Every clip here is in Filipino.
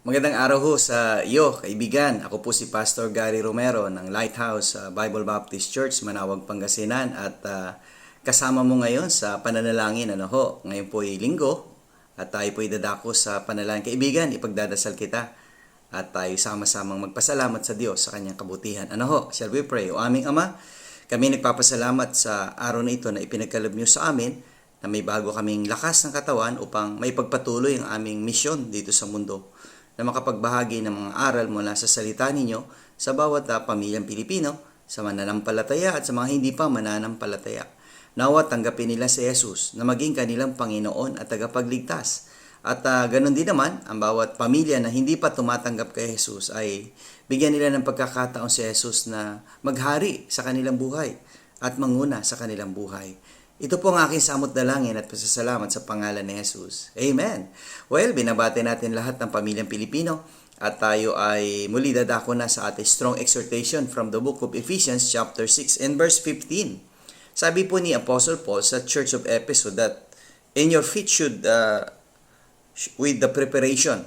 Magandang araw ho sa iyo, kaibigan. Ako po si Pastor Gary Romero ng Lighthouse Bible Baptist Church, Manawag, Pangasinan at kasama mo ngayon sa pananalangin. Ngayon po ay linggo at tayo po ay dadako sa panalangin. Kaibigan, ipagdadasal kita at tayo sama-samang magpasalamat sa Diyos sa kanyang kabutihan. Shall we pray? O aming Ama, kami nagpapasalamat sa araw na ito na ipinagkaloob niyo sa amin na may bago kaming lakas ng katawan upang may pagpatuloy ang aming misyon dito sa mundo, na makapagbahagi ng mga aral mula sa salita ninyo sa bawat pamilyang Pilipino, sa mananampalataya at sa mga hindi pa mananampalataya. Nawa tanggapin nila si Jesus na maging kanilang Panginoon at tagapagligtas. At ganun din naman, ang bawat pamilya na hindi pa tumatanggap kay Jesus ay bigyan nila ng pagkakataon si Jesus na maghari sa kanilang buhay at manguna sa kanilang buhay. Ito po ang aking samot dalangin at pasasalamat sa pangalan ni Jesus. Amen. Well, binabati natin lahat ng pamilyang Pilipino at tayo ay muli dadako na sa ating strong exhortation from the book of Ephesians chapter 6 and verse 15. Sabi po ni Apostle Paul sa Church of Ephesus that in your feet should with the preparation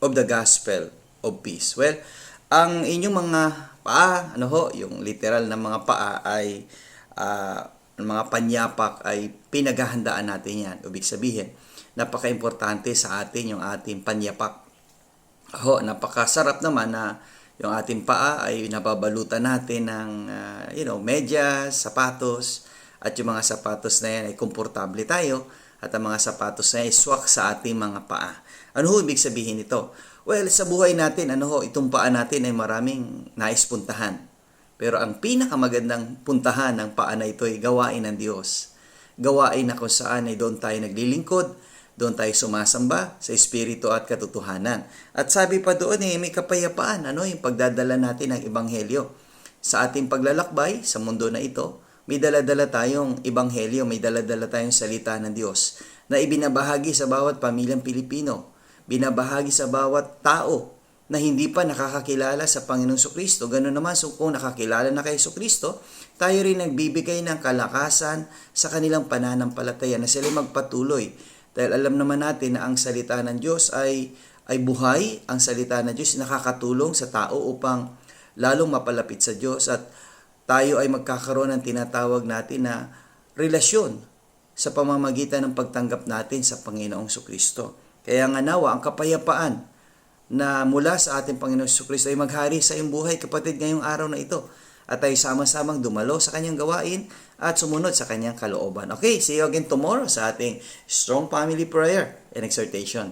of the gospel of peace. Well, ang inyong mga paa, yung literal na mga paa ay mga panyapak ay pinaghahandaan natin yan. Ibig sabihin, napaka-importante sa atin yung ating panyapak. Napakasarap naman na yung ating paa ay nababalutan natin ng medyas, sapatos, at yung mga sapatos na yan ay komportable tayo at ang mga sapatos na yan ay swak sa ating mga paa. Ano ibig sabihin ito? Well, sa buhay natin, itong paa natin ay maraming naispuntahan. Pero ang pinakamagandang puntahan ng paa na ito ay gawain ng Diyos. Gawain na kung saan ay doon tayo naglilingkod, doon tayo sumasamba sa Espiritu at katotohanan. At sabi pa doon may kapayapaan, yung pagdadala natin ng Ebanghelyo. Sa ating paglalakbay sa mundo na ito, may daladala tayong Ebanghelyo, may daladala tayong salita ng Diyos na ibinabahagi sa bawat pamilyang Pilipino, binabahagi sa bawat tao na hindi pa nakakakilala sa Panginoong Jesucristo. Ganun naman, kung nakakilala na kay Jesucristo, tayo rin nagbibigay ng kalakasan sa kanilang pananampalataya na sila magpatuloy. Dahil alam naman natin na ang salita ng Diyos ay buhay, ang salita ng Diyos nakakatulong sa tao upang lalong mapalapit sa Diyos at tayo ay magkakaroon ng tinatawag natin na relasyon sa pamamagitan ng pagtanggap natin sa Panginoong Jesucristo. Kaya nga nawa, ang kapayapaan na mula sa ating Panginoon Jesucristo ay maghari sa iyong buhay, kapatid, ngayong araw na ito. At ay sama-samang dumalo sa kanyang gawain at sumunod sa kanyang kalooban. Okay, see you again tomorrow sa ating Strong Family Prayer and Exhortation.